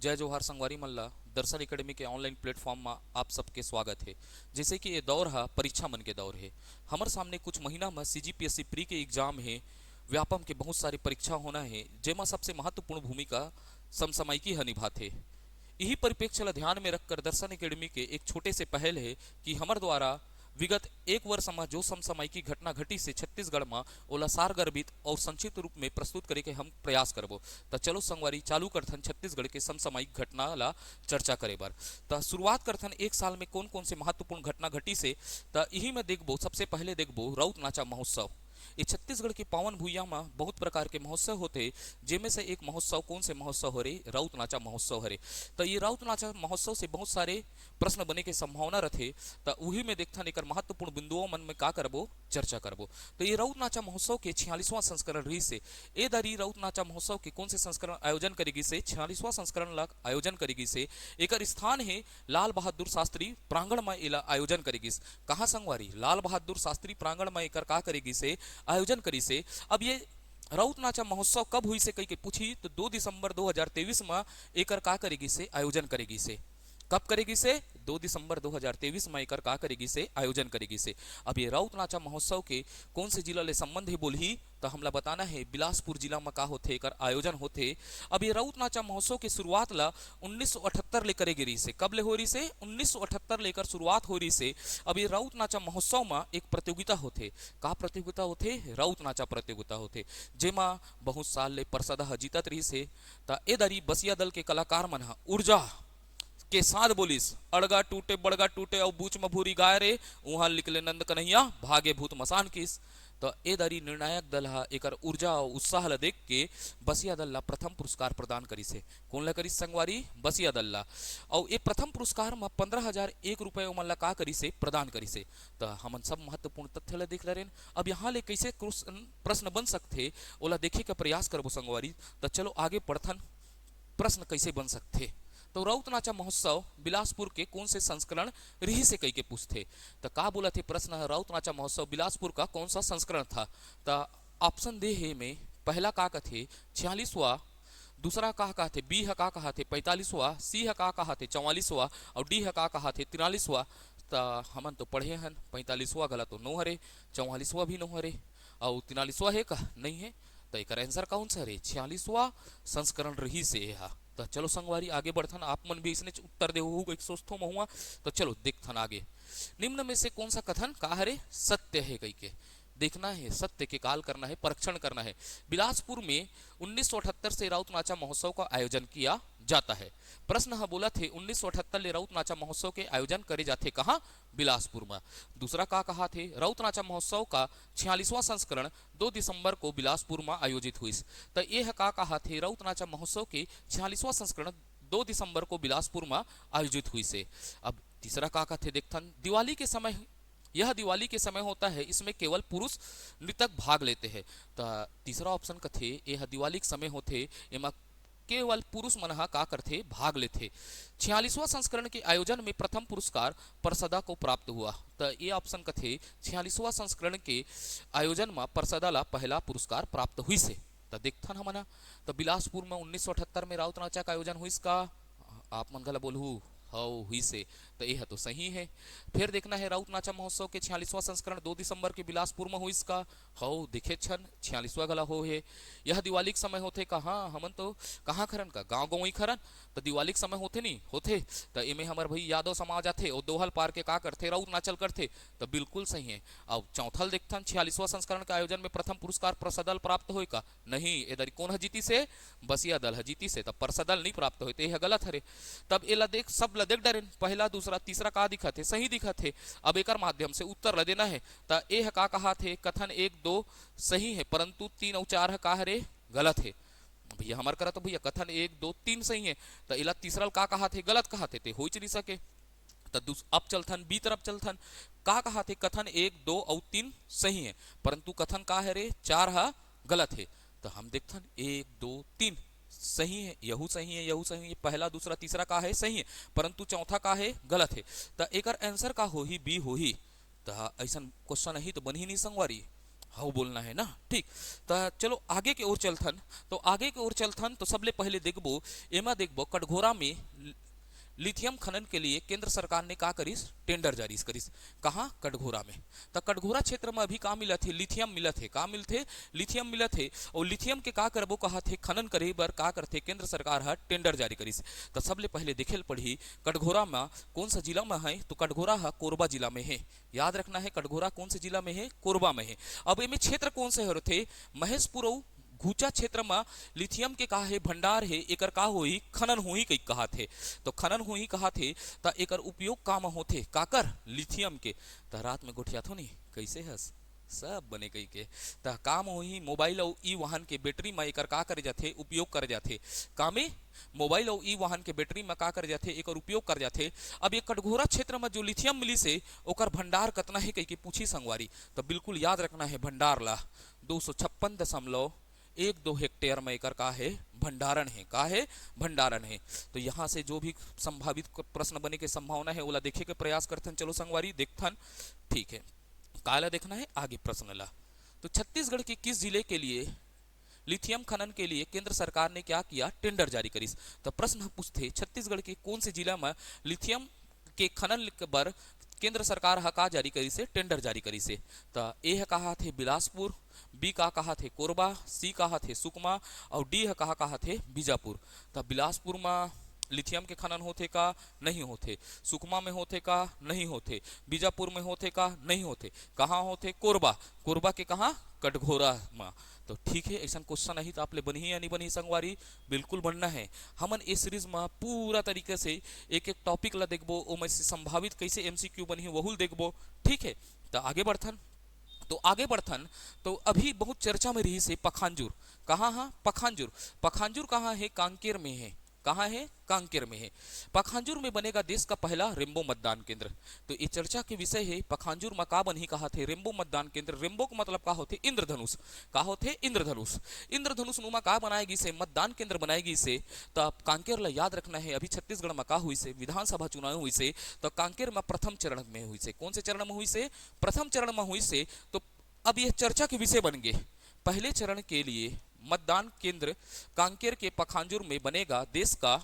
जय जोहार संगवारी मल्ला। दर्शन एकेडमी के ऑनलाइन प्लेटफॉर्म में आप सबके स्वागत है। जैसे कि ये दौर है परीक्षा मन के दौर है। हमारे सामने कुछ महीना में सीजीपीएससी प्री के एग्जाम है। व्यापम के बहुत सारी परीक्षा होना है, जेमा सबसे महत्वपूर्ण भूमिका समसामयिकी है निभाते। यही परिप्रेक्ष्य ला ध्यान में रखकर दर्शन एकेडमी के एक छोटे से पहल है कि हमारे द्वारा विगत एक वर्ष में जो समसामयिकी घटना घटी से छत्तीसगढ़ में ओला सारगर्भित और संक्षिप्त रूप में प्रस्तुत करे के हम प्रयास करबो। तो चलो संगवारी चालू करथन छत्तीसगढ़ के समसामयिक घटना ला चर्चा करे बर। तो शुरुआत करथन एक साल में कौन कौन से महत्वपूर्ण घटना घटी से। तो यही में देखबो, सबसे पहले देखबो राउत नाचा महोत्सव। ये छत्तीसगढ़ के पावन भूया में बहुत प्रकार के महोत्सव होते, जिनमें से एक महोत्सव कौन से महोत्सव हो रहे, राउत नाचा महोत्सव हरे। तो ये राउत नाचा महोत्सव से बहुत सारे प्रश्न बने के संभावना रथे। तो वही में देखथन एक महत्वपूर्ण बिंदुओं मन में का करबो चर्चा करबो। तो ये राउत नाचा महोत्सव के 46वां संस्करण रही से ए दरी राउत नाचा महोत्सव के कौन से संस्करण आयोजन करेगी से 46वां संस्करण ला आयोजन करेगी से एक स्थान है लाल बहादुर शास्त्री प्रांगण में इला आयोजन करेगी। कहाँ संगवारी, लाल बहादुर शास्त्री प्रांगण में एक का करेगी से आयोजन करी से। अब ये राउत नाचा महोत्सव कब हुई से कई के पूछी तो 2 दिसंबर 2023 में एकर का करेगी से आयोजन करेगी से। कब करेगी से 2 दिसंबर 2023 में एकर का करेगी से आयोजन करेगी से। अब ये राउत नाचा महोत्सव के कौन से जिला ले संबंध है बोलही तो हमला बताना है बिलासपुर जिला में का होथे एकर आयोजन होथे। अब ये राउत नाचा महोत्सव की शुरुआत ला 1978 ले करे गिरी से। कब ले हो रही से 1978 लेकर शुरुआत हो रही से। अब ये राउत नाचा महोत्सव में एक प्रतियोगिता होथे। का प्रतियोगिता होथे, राउत नाचा प्रतियोगिता होथे, जेमा बहुत साल ले परसदा जीतत रही से। ता ए दरी बसिया दल के कलाकार मन हा ऊर्जा के साथ बोलिस, अड़गा टूटे बड़गा टूटे और बूच में भूरी गाय रे, वहां निकले नंद कन्हैया भागे भूत मसान किस। तो ए दरी निर्णायक दल हा एकर ऊर्जा और उत्साह ला देख के बसिया दल ला प्रथम पुरस्कार प्रदान करी से। कौन ला करी संगवारी, बसिया दल ला। और ये प्रथम पुरस्कार में 15,001 रुपये मन ला का करी से प्रदान करी से। तो हमन सब महत्वपूर्ण तथ्य ला देख लेन। अब यहाँ ले कैसे प्रश्न बन सकते ओला देखे का प्रयास करबो संगवारी। तो चलो आगे पढ़थन प्रश्न कैसे बन सकते। तो राउत नाचा महोत्सव बिलासपुर के कौन से संस्करण रही से कई के पूछते। तो का बोला थे प्रश्न है राउत नाचा महोत्सव बिलासपुर का कौन सा संस्करण था। तो ऑप्शन दे है में पहला का थे 46वां, दूसरा का थे बी है का थे 45वां, सी है का थे 44वां और डी है का थे 43वां। तो हमन तो पढ़े हन 45वां गलत तो नो हरे, 44वां भी नो हरे और 43वां है का नहीं है। तो एक आंसर कौन सा रे 46वां संस्करण रही से है। तो चलो संगवारी आगे बढ़थन, आप मन भी इसने उत्तर दे हो एक सोचथो महुआ। तो चलो देखथन आगे। निम्न में से कौन सा कथन का हरे सत्य है कई के देखना है, सत्य के काल करना है, परीक्षण करना है। बिलासपुर में 1978 से राउत नाचा महोत्सव का आयोजन किया जाता है। प्रश्न है बोला थे 1978 ले राउत नाचा महोत्सव के आयोजन करे जाते कहाँ, बिलासपुर में। दूसरा का कहा थे राउत नाचा महोत्सव का 46वां संस्करण 2 दिसंबर को बिलासपुर में आयोजित हुई। तो यह का कहा थे राउत नाचा महोत्सव के 46वां संस्करण 2 दिसंबर को बिलासपुर में आयोजित हुई से। अब तीसरा का थे देखथन दिवाली के समय, यह दिवाली के समय होता है, इसमें केवल पुरुष नृतक भाग लेते हैं। तो तीसरा ऑप्शन का थे यह दिवाली के समय होते एमा केवल पुरुष मनहा का करते भाग लेते। 46वां संस्करण के आयोजन में प्रथम पुरस्कार परसदा को प्राप्त हुआ। तो ये ऑप्शन का थे 46वां संस्करण के आयोजन में परसदा ला पहला पुरस्कार प्राप्त हुई से। तो देखथन हमना तो बिलासपुर में 1978 में राउत नाचा का आयोजन हुई का आप मन गला बोलू हो हुई से। तो यह तो सही है। फिर देखना है राउत नाचा महोत्सव के 46वां संस्करण 2 दिसंबर के बिलासपुर में हुई इसका हो देखे छन 46वां गला हो है। यह दिवाली के समय होते कहाँ, हमन तो कहाँ खरन का गांव गांव ही खरन। तो दिवाली के समय होते नहीं होते। तो इमे हमार भाई यादव समाज आते और दोहल पार के का करते राउत नाचल करते। तो बिल्कुल सही है। अब चौथल देखथन 46वां संस्करण के आयोजन में प्रथम पुरस्कार परसदल प्राप्त होए का नहीं, इधर कौन है जीती से, बसिया दल है जीती से। तब परसदल नहीं प्राप्त होते, यह गलत हरे। तब एला देख सब देख डरेन पहला दूसरा तीसरा का दिखत है, सही दिखत है। अब एकर माध्यम से उत्तर ल देना है। तो ए का कहा थे कथन 1 2 सही है, परंतु 3 और 4 का हरे गलत है। भैया हमार करा तो भैया कथन 1 2 3 सही है। तो इला तीसरा का कहा थे गलत कहा थे हो ही नहीं सके। तो अब चलथन बी तरफ चलथन, का कहा थे कथन 1 2 और 3 सही है, परंतु कथन का है रे 4 है गलत है। तो हम देखथन 1 2 3 सही है, यहू सही है, यहू सही है, पहला दूसरा तीसरा का है सही है, परंतु चौथा का है गलत है। तो एक आंसर का हो ही बी हो ही। तो ऐसा क्वेश्चन ही तो बन ही नहीं संगवारी। हाउ बोलना है ना, ठीक। तो चलो आगे के ओर चलथन। तो आगे के ओर चलथन तो सबले पहले देखबो, एमा देखबो कटघोरा में लिथियम खनन के लिए केंद्र सरकार ने का करिस, टेंडर जारी करिस। कहाँ? कटघोरा में। तो कटघोरा क्षेत्र में अभी का मिलत है? लिथियम मिलत है। का मिलते? लिथियम मिलत है। और लिथियम के का करबो कहा थे, खनन करे बर का करथे, केंद्र सरकार हा टेंडर जारी करिस। तो सबले पहले देखेल पड़ी कटघोरा में कौन सा जिला में है, तो कटघोरा हा कोरबा जिला में है। याद रखना है, कटघोरा कौन से जिला में है? कोरबा में है। अब इनमें क्षेत्र कौन से होते? महेशपुर और घूचा क्षेत्र में लिथियम के का है, भंडार है। एकर का होई, खनन होई कई कहा थे। तो खनन होई कहा थे, त एकर उपयोग का में होथे, काकर? लिथियम के। त रात में गोठिया थो नहीं कैसे हस सब बने कई के। त काम होई मोबाइल और ई वाहन के बैटरी में एकर का करे जाथे, उपयोग करे जाथे। कामे मोबाइल और ई वाहन के बैटरी में का करे जाथे, एकर उपयोग कर जाथे। अब ये कटघोरा क्षेत्र में जो लिथियम मिली से ओकर भंडार कतना है कई के पूछी संगवारी। तो बिल्कुल याद रखना है, भंडार ला 256.12 हेक्टेयर में एकर का है, भंडारण है। का है? भंडारण है। तो यहाँ से जो भी संभावित प्रश्न बने के संभावना है ओला देखे के प्रयास करथन। चलो संगवारी देखथन, ठीक है। काला देखना है आगे प्रश्न ला। तो छत्तीसगढ़ के किस जिले के लिए लिथियम खनन के लिए केंद्र सरकार ने क्या किया, टेंडर जारी करिस। तो प्रश्न पूछते छत्तीसगढ़ के कौन से जिला में लिथियम के खनन बर केंद्र सरकार हा का जारी करी से, टेंडर जारी करी से। तो ए है कहा थे बिलासपुर, बी का कहा थे कोरबा, सी कहा थे सुकमा और डी है कहा थे बीजापुर। तो बिलासपुर में लिथियम के खनन होते का? नहीं होते। सुकमा में होते का? नहीं होते। बीजापुर में होते का? नहीं होते। कहाँ होते? कोरबा। कोरबा के कहाँ? कटघोरा में। तो ठीक है, ऐसा क्वेश्चन नहीं तो आप ले बनी या नहीं बनी संगवारी, बिल्कुल बनना है। हमन इस सीरीज में पूरा तरीके से एक एक टॉपिक ला देखबो, ओमे से संभावित कैसे एमसीक्यू बनी वहुल देखबो, ठीक है। तो आगे बढ़थन। तो आगे बढ़थन तो अभी बहुत चर्चा में रही से पखांजूर। कहाँ? हाँ, पखांजूर। पखांजूर कहाँ है? कांकेर में है। कहाँ है? कांकेर में है। पखांजूर में बनेगा देश का पहला रेम्बो मतदान केंद्र। तो ये चर्चा के विषय है, पखांजूर में का बनी कहा थे, रेम्बो मतदान केंद्र। रेम्बो का मतलब का होते? इंद्रधनुष। का होते? इंद्रधनुष। इंद्रधनुष नुमा का बनाएगी से, मतदान केंद्र बनाएगी से। तो आप कांकेर ला याद रखना है, अभी छत्तीसगढ़ में का हुई से, विधानसभा चुनाव हुई से। तो कांकेर में प्रथम चरण में हुई से। कौन से चरण में हुई से? प्रथम चरण में हुई से। तो अब यह चर्चा के विषय बन गए। पहले चरण के लिए मतदान केंद्र कांकेर के पखांजूर में बनेगा देश का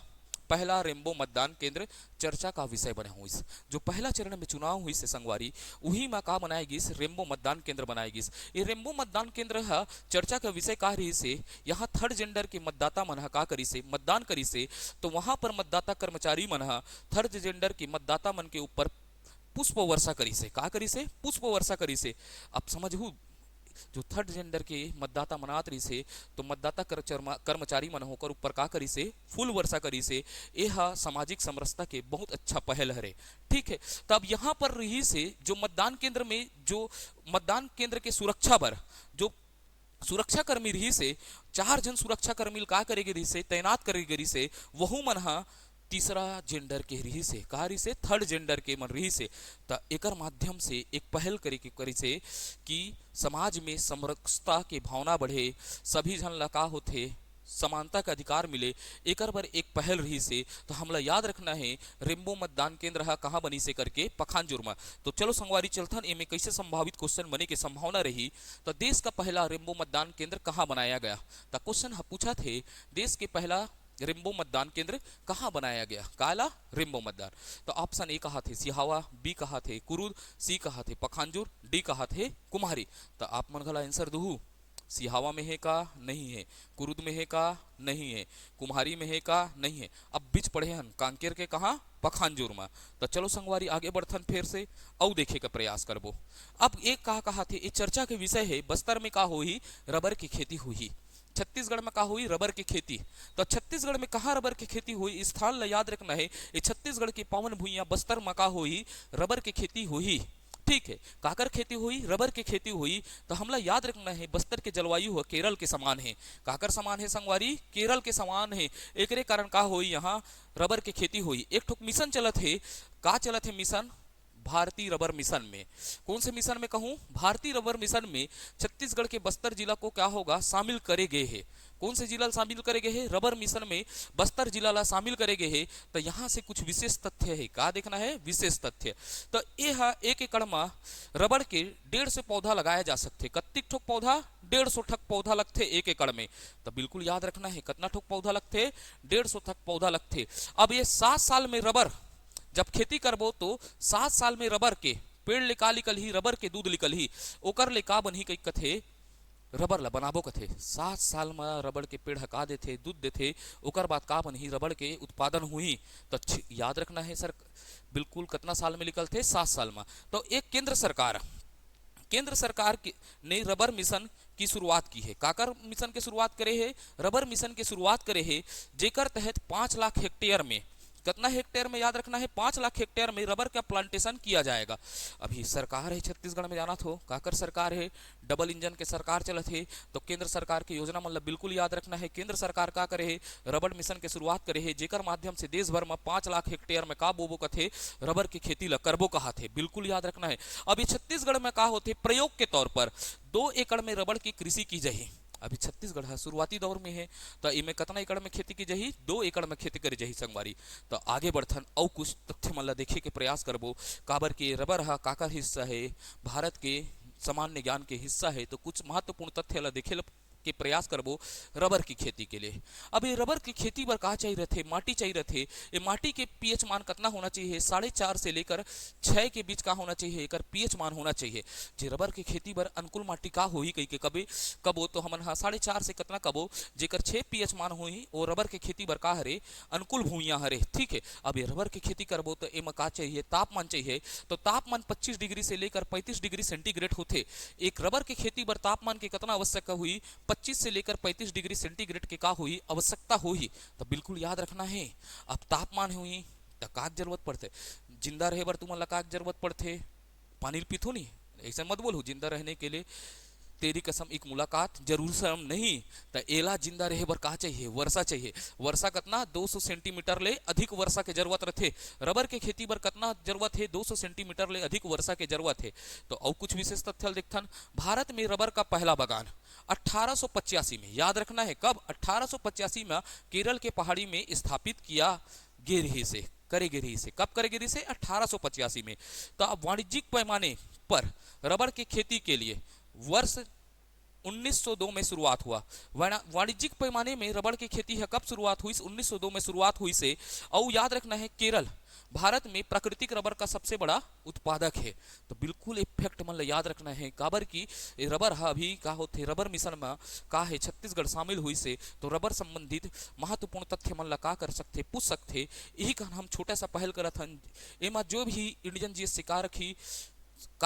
पहला रेम्बो मतदान केंद्र, चर्चा का विषय बने हुई। जो पहला चरण में चुनाव हुई से संगवारी, वही में का बनाएगी, रेम्बो मतदान केंद्र बनाएगी। ये रेम्बो मतदान केंद्र है चर्चा का विषय का रही से, यहाँ थर्ड जेंडर के मतदाता मन का करी से, मतदान करी से। तो वहां पर मतदाता कर्मचारी मन थर्ड जेंडर के मतदाता मन के ऊपर पुष्प वर्षा करी से। का करी से? पुष्प वर्षा करी से। अब समझू, जो थर्ड जेंडर के मतदाता मनात रही से, तो मतदाता कर्मचारी मन होकर ऊपर का करी से, फूल वर्षा करी से। यह सामाजिक समरसता के बहुत अच्छा पहल हरे, ठीक है। तब यहाँ पर रही से जो मतदान केंद्र में, जो मतदान केंद्र के सुरक्षा पर जो सुरक्षा कर्मी रही से, 4 जन सुरक्षा कर्मी का करेगी रही से, तैनात करेगी रही से। वहु मन तीसरा जेंडर के रही से, कहा रही से, थर्ड जेंडर के मन रही से। तो एकर माध्यम से एक पहल करी से कि समाज में समरसता के भावना बढ़े, सभी जन ला का होथे, समानता का अधिकार मिले। एकर पर एक पहल रही से। तो हमला याद रखना है, रेम्बो मतदान केंद्र हा कहाँ बनी से करके, पखांजूर में। तो चलो संगवारी चलथन, इनमें कैसे संभावित क्वेश्चन बने की संभावना रही। तो देश का पहला रेम्बो मतदान केंद्र कहाँ बनाया गया? तो क्वेश्चन पूछा थे, देश के पहला रेम्बो मतदान केंद्र कहाँ बनाया गया? काला रेम्बो मतदान। तो ऑप्शन ए कहा थे सिहावा, बी कहा थे कुरुद, सी कहा थे पखांजूर, डी कहा थे कुम्हारी। तो आप मन गला आंसर दू, सिहावा में है का? नहीं है। कुरुद में है का? नहीं है। कुम्हारी में है का? नहीं है। अब बीच पढ़े हन कांकेर के कहा? पखांजूर में। तो चलो संगवारी आगे बढ़थन फिर से और देखे का प्रयास करबो। अब एक कहा थे, ये चर्चा के विषय है, बस्तर में का हुई, रबर की खेती हुई। छत्तीसगढ़ में का हुई, रबर की खेती। तो छत्तीसगढ़ में कहाँ रबर की खेती हुई, स्थान ला याद रखना है। ये छत्तीसगढ़ की पावन भूइयां बस्तर में का हुई, रबर की खेती हुई, ठीक है। काकर खेती हुई? रबर की खेती हुई। तो हमला याद रखना है, बस्तर के जलवायु है केरल के समान है। काकर समान है संगवारी? केरल के समान है। एकरे कारण का हुई, यहाँ रबर की खेती हुई। एक ठोक मिशन चलत है, का चलत है मिशन? भारतीय रबर मिशन में। कौन से मिशन में कहूं? भारतीय रबर मिशन में छत्तीसगढ़ के बस्तर जिला को क्या होगा? शामिल करे गए हैं। कौन से जिला शामिल करे गए हैं? रबर मिशन में बस्तर जिला ला शामिल करे गए हैं। तो यहाँ से कुछ विशेष तथ्य है, का देखना है? विशेष तथ्य। तो यह 1 एकड़ में रबर के 150 पौधा लगाया जा सकते। कत्ती ठोक पौधा? 150 ठक पौधा लगते 1 एकड़ में। तो बिल्कुल याद रखना है, कितना ठोक पौधा लगते? 150 ठक पौधा लगते। अब ये 7 साल में रबर जब खेती करबो तो 7 साल में रबर के पेड़ ले का निकल ही? रबर के दूध निकल ही। ओकर ले का बनही? कई कथे रबर ला बनाबो कथे। 7 साल में रबर के पेड़ हका देथे, दूध देथे, ओकर बाद का बनही? रबर के उत्पादन हुई। तो याद रखना है सर, बिल्कुल कितना साल में निकलते? 7 साल में। तो एक केंद्र सरकार ने रबर मिशन की शुरुआत की है। काकर मिशन की शुरुआत करे है? रबर मिशन की शुरुआत करे है, जेकर तहत 5 लाख हेक्टेयर में, कितना हेक्टेयर में? याद रखना है 5 लाख हेक्टेयर में रबर का प्लांटेशन किया जाएगा। अभी सरकार है छत्तीसगढ़ में, जाना थो काकर सरकार है? डबल इंजन के सरकार चलत है। तो केंद्र सरकार की योजना मतलब बिल्कुल याद रखना है। केंद्र सरकार का करे है? रबर मिशन के शुरुआत करे है, जेकर माध्यम से देश भर में 5 लाख हेक्टेयर में का बोबो कथे? रबर की खेती ला करबो कहा थे। बिल्कुल याद रखना है। अभी छत्तीसगढ़ में का होते? प्रयोग के तौर पर 2 एकड़ में रबर की कृषि की जाही। अभी छत्तीसगढ़ शुरुआती दौर में है, तो इनमें कितना एकड़ में खेती की जाही? 2 एकड़ में खेती करी जाही संगवारी। तो आगे बढ़थन और कुछ तथ्य मन ला देखे के प्रयास करबो। काबर के रबर हा काकर हिस्सा है? भारत के सामान्य ज्ञान के हिस्सा है। तो कुछ महत्वपूर्ण तथ्य ला देखे के प्रयास करबो रबर की खेती के लिए। अब ये रबर की खेती बर का चाहिए रहते? माटी चाहिए रहते। ये माटी के पीएच मान कितना होना चाहिए? 4.5 से लेकर 6 के बीच का होना चाहिए, एकर पीएच मान होना चाहिए। जे रबर की खेती बर अनुकूल माटी का होही कई के कबे कबो तो हमन हा 4.5 से कितना कबो जेकर 6 पीएच मान होही और रबर के खेती बर का हरे? अनुकूल भूमियां हरे। ठीक है। अब ये रबर की खेती करबो तो एमा का चाहिए? तापमान चाहिए। तो तापमान 25 डिग्री से लेकर 35 डिग्री सेंटीग्रेड होते। एक रबर की खेती बर तापमान के कितना आवश्यक हुई? 25 से लेकर 35 डिग्री सेंटीग्रेड के का हुई? आवश्यकता हुई। तो बिल्कुल याद रखना है। अब तापमान हुई तो का जरूरत पड़ते? जिंदा रहे बर तुमन ला का जरूरत पड़ते? पानी पीथो नहीं, ऐसा मत बोलो। जिंदा रहने के लिए तेरी कसम एक मुलाकात जरूर शर्म नहीं। तो एला जिंदा रहे बर का चाहिए? वर्षा चाहिए। वर्षा कितना? 200 सेंटीमीटर ले अधिक वर्षा के जरूरत रहते। रबर के खेती बर कितना जरूरत है? 200 सेंटीमीटर ले अधिक वर्षा के जरूरत है। तो और कुछ विशेष तथ्य देखथन। भारत में रबर का पहला बागान 1885 में, याद रखना है कब? 1885 में केरल के पहाड़ी में स्थापित किया गे रही से, करे गे रही से। कब करे गे रही से? 1885 में। तो अब वाणिज्यिक पैमाने पर रबर की खेती के लिए वर्ष 1902 में शुरुआत हुआ। वाणिज्यिक पैमाने में रबर की खेती है कब शुरुआत हुई? 1902 में शुरुआत हुई से। और याद रखना है केरल भारत में प्राकृतिक रबर का सबसे बड़ा उत्पादक है। तो बिल्कुल इफेक्ट मन याद रखना है। काबर की रबर हा अभी का होते? रबर मिशन में का है? छत्तीसगढ़ शामिल हुई से। तो रबर संबंधित महत्वपूर्ण तथ्य मन ला का कर सकते? पूछ सकते। यही कारण हम छोटा सा पहल करत हन। एमा जो भी इंडियन जीएस से का